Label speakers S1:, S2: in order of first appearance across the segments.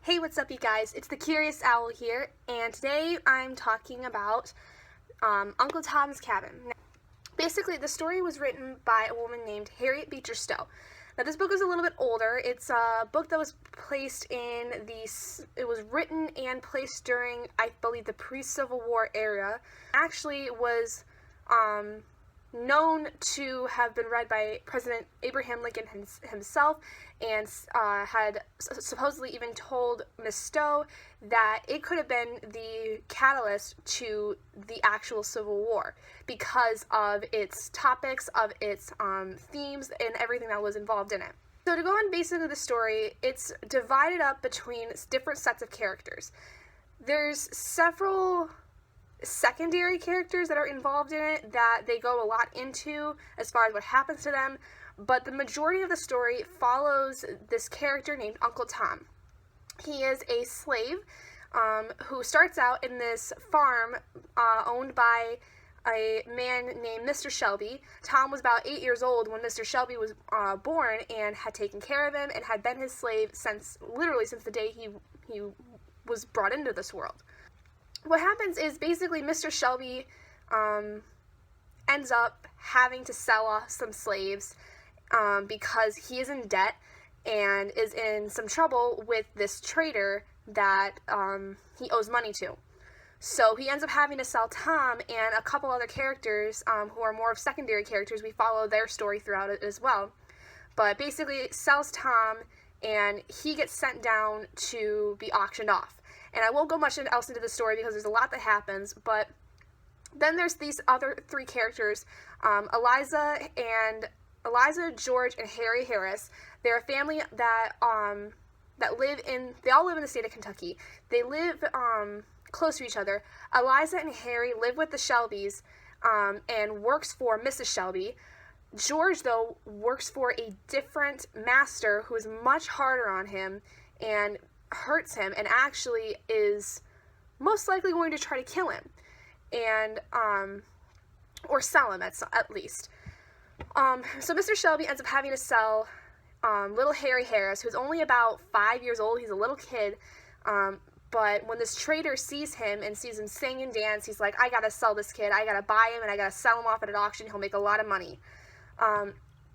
S1: Hey, what's up, you guys? It's the Curious Owl here, and today I'm talking about Uncle Tom's Cabin. Now, basically, the story was written by a woman named Harriet Beecher Stowe. Now, this book is a little bit older. It's a book that was it was written and placed during, I believe, the pre-Civil War era. Actually, was known to have been read by President Abraham Lincoln himself, and had supposedly even told Miss Stowe that it could have been the catalyst to the actual Civil War because of its topics, of its themes, and everything that was involved in it. So to go on basically the story, it's divided up between different sets of characters. There's several secondary characters that are involved in it that they go a lot into as far as what happens to them, but the majority of the story follows this character named Uncle Tom. He is a slave who starts out in this farm owned by a man named Mr. Shelby. Tom was about 8 years old when Mr. Shelby was born and had taken care of him and had been his slave literally since the day he was brought into this world. What happens is basically Mr. Shelby ends up having to sell off some slaves because he is in debt and is in some trouble with this trader that he owes money to. So he ends up having to sell Tom and a couple other characters who are more of secondary characters. We follow their story throughout it as well. But basically sells Tom, and he gets sent down to be auctioned off. And I won't go much else into the story because there's a lot that happens, but then there's these other three characters, Eliza, George, and Harry Harris. They're a family that they all live in the state of Kentucky. They live close to each other. Eliza and Harry live with the Shelbys and works for Mrs. Shelby. George, though, works for a different master who is much harder on him and hurts him and actually is most likely going to try to kill him and or sell him at least. So Mr. Shelby ends up having to sell little Harry Harris, who's only about 5 years old. He's a little kid, but when this trader sees him and sees him sing and dance, he's like, I gotta sell this kid, I gotta buy him, and I gotta sell him off at an auction. He'll make a lot of money.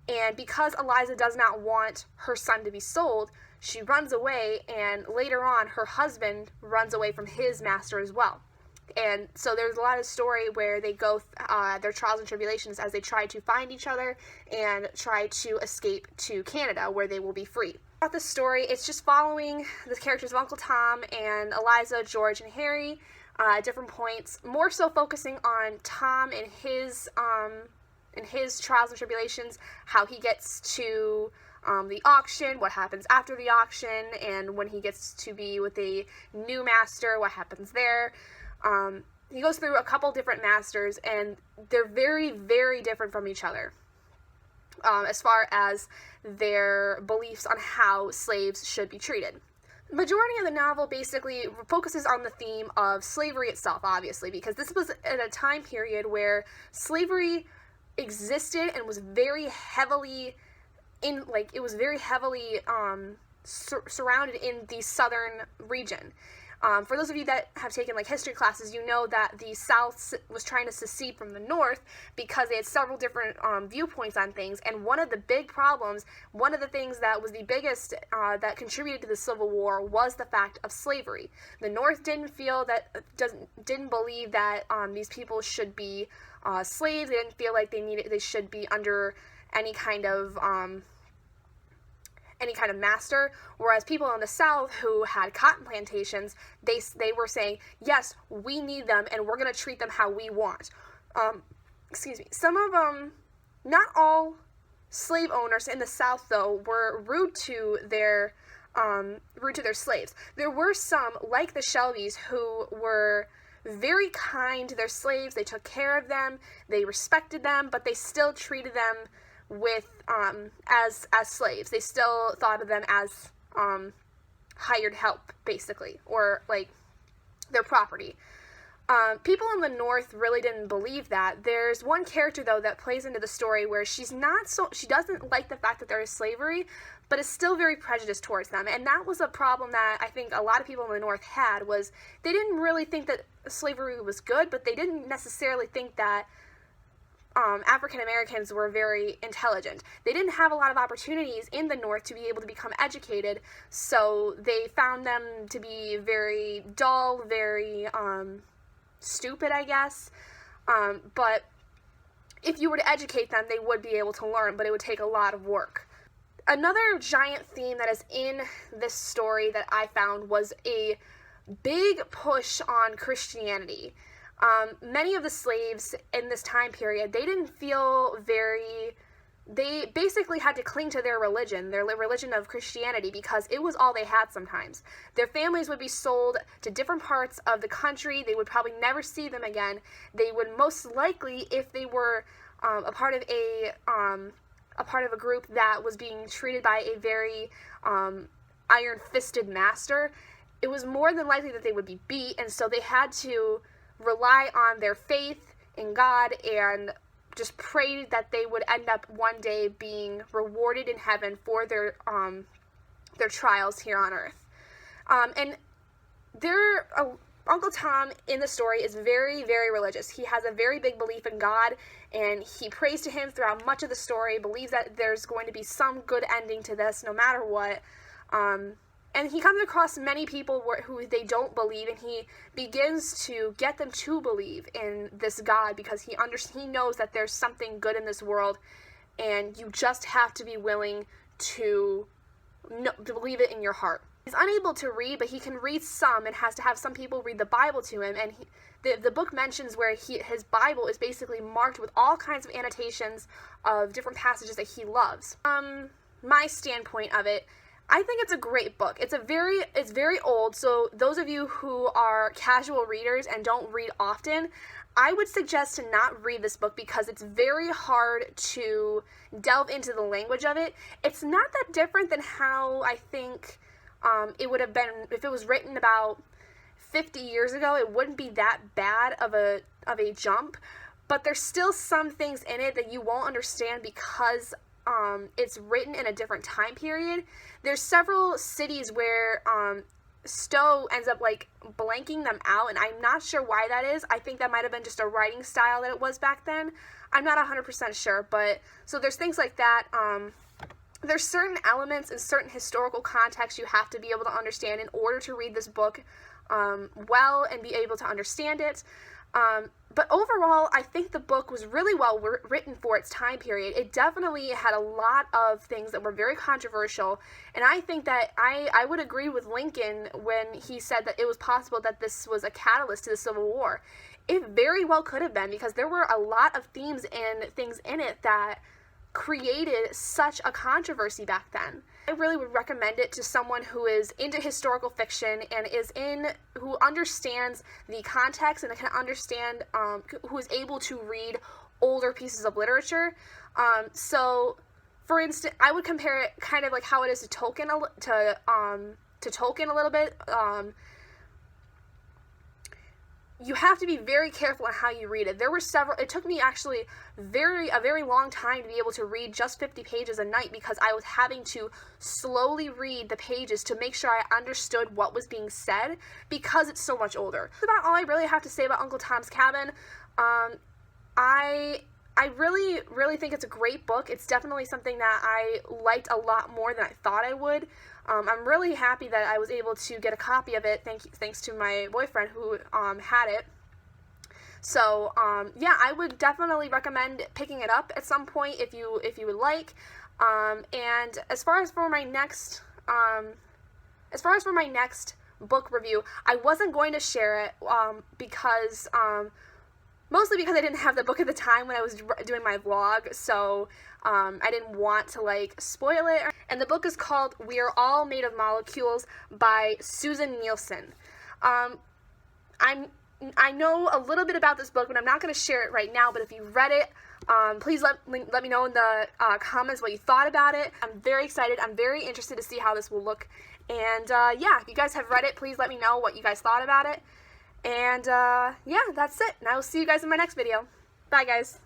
S1: And because Eliza does not want her son to be sold, she runs away, and later on, her husband runs away from his master as well. And so there's a lot of story where they go their trials and tribulations as they try to find each other and try to escape to Canada, where they will be free. About this story, it's just following the characters of Uncle Tom and Eliza, George, and Harry at different points, more so focusing on Tom and his trials and tribulations, how he gets to the auction, what happens after the auction, and when he gets to be with a new master, what happens there. He goes through a couple different masters, and they're very, very different from each other as far as their beliefs on how slaves should be treated. The majority of the novel basically focuses on the theme of slavery itself, obviously, because this was at a time period where slavery existed and was very heavily surrounded in the southern region. For those of you that have taken history classes, you know that the South was trying to secede from the North because they had several different viewpoints on things, and one of the big problems, one of the things that was the biggest that contributed to the Civil War was the fact of slavery. The North didn't believe that these people should be slaves. They didn't feel like they should be under any kind of master, whereas people in the South who had cotton plantations, they were saying, yes, we need them, and we're going to treat them how we want. Some of not all slave owners in the South, though, were rude to their slaves. There were some, like the Shelbys, who were very kind to their slaves. They took care of them, they respected them, but they still treated them as slaves. They still thought of them as hired help, basically, or their property. People in the North really didn't believe that. There's one character, though, that plays into the story where she doesn't like the fact that there is slavery, but is still very prejudiced towards them. And that was a problem that I think a lot of people in the North had, was they didn't really think that slavery was good, but they didn't necessarily think that African Americans were very intelligent. They didn't have a lot of opportunities in the North to be able to become educated, so they found them to be very dull, very stupid, I guess. But if you were to educate them, they would be able to learn, but it would take a lot of work. Another giant theme that is in this story that I found was a big push on Christianity. Many of the slaves in this time period, they basically had to cling to their religion of Christianity, because it was all they had sometimes. Their families would be sold to different parts of the country. They would probably never see them again. They would most likely, if they were a part of a group that was being treated by a very iron-fisted master, it was more than likely that they would be beat, and so they had to rely on their faith in God and just pray that they would end up one day being rewarded in heaven for their trials here on earth. And Uncle Tom in the story is very, very religious. He has a very big belief in God, and he prays to him throughout much of the story, believes that there's going to be some good ending to this no matter what. And he comes across many people who they don't believe, and he begins to get them to believe in this God, because he knows that there's something good in this world, and you just have to be willing to believe it in your heart. He's unable to read, but he can read some, and has to have some people read the Bible to him, and the book mentions where his Bible is basically marked with all kinds of annotations of different passages that he loves. My standpoint of it, I think it's a great book. It's very old, so those of you who are casual readers and don't read often, I would suggest to not read this book, because it's very hard to delve into the language of it. It's not that different than how I think it would have been if it was written about 50 years ago. It wouldn't be that bad of a jump, but there's still some things in it that you won't understand because it's written in a different time period. There's several cities where Stowe ends up like blanking them out, and I'm not sure why that is. I think that might have been just a writing style that it was back then. I'm not 100% sure, but so there's things like that. There's certain elements and certain historical context you have to be able to understand in order to read this book well and be able to understand it. But overall, I think the book was really well written for its time period. It definitely had a lot of things that were very controversial, and I think that I would agree with Lincoln when he said that it was possible that this was a catalyst to the Civil War. It very well could have been, because there were a lot of themes and things in it that created such a controversy back then. I really would recommend it to someone who is into historical fiction and who understands the context and can understand, who is able to read older pieces of literature. So, for instance, I would compare it kind of like how it is to Tolkien a little bit. You have to be very careful on how you read it. It took me actually a very long time to be able to read just 50 pages a night, because I was having to slowly read the pages to make sure I understood what was being said, because it's so much older. That's about all I really have to say about Uncle Tom's Cabin. I really think it's a great book. It's definitely something that I liked a lot more than I thought I would. I'm really happy that I was able to get a copy of it, thanks to my boyfriend who had it. So, yeah, I would definitely recommend picking it up at some point if you would like. And as far as for my next book review, I wasn't going to share it because mostly because I didn't have the book at the time when I was doing my vlog, so I didn't want to like spoil it. And the book is called We Are All Made of Molecules by Susan Nielsen. I know a little bit about this book, but I'm not going to share it right now, but if you read it, please let me know in the comments what you thought about it. I'm very excited. I'm very interested to see how this will look. And yeah, if you guys have read it, please let me know what you guys thought about it. And yeah, that's it. And I will see you guys in my next video. Bye, guys.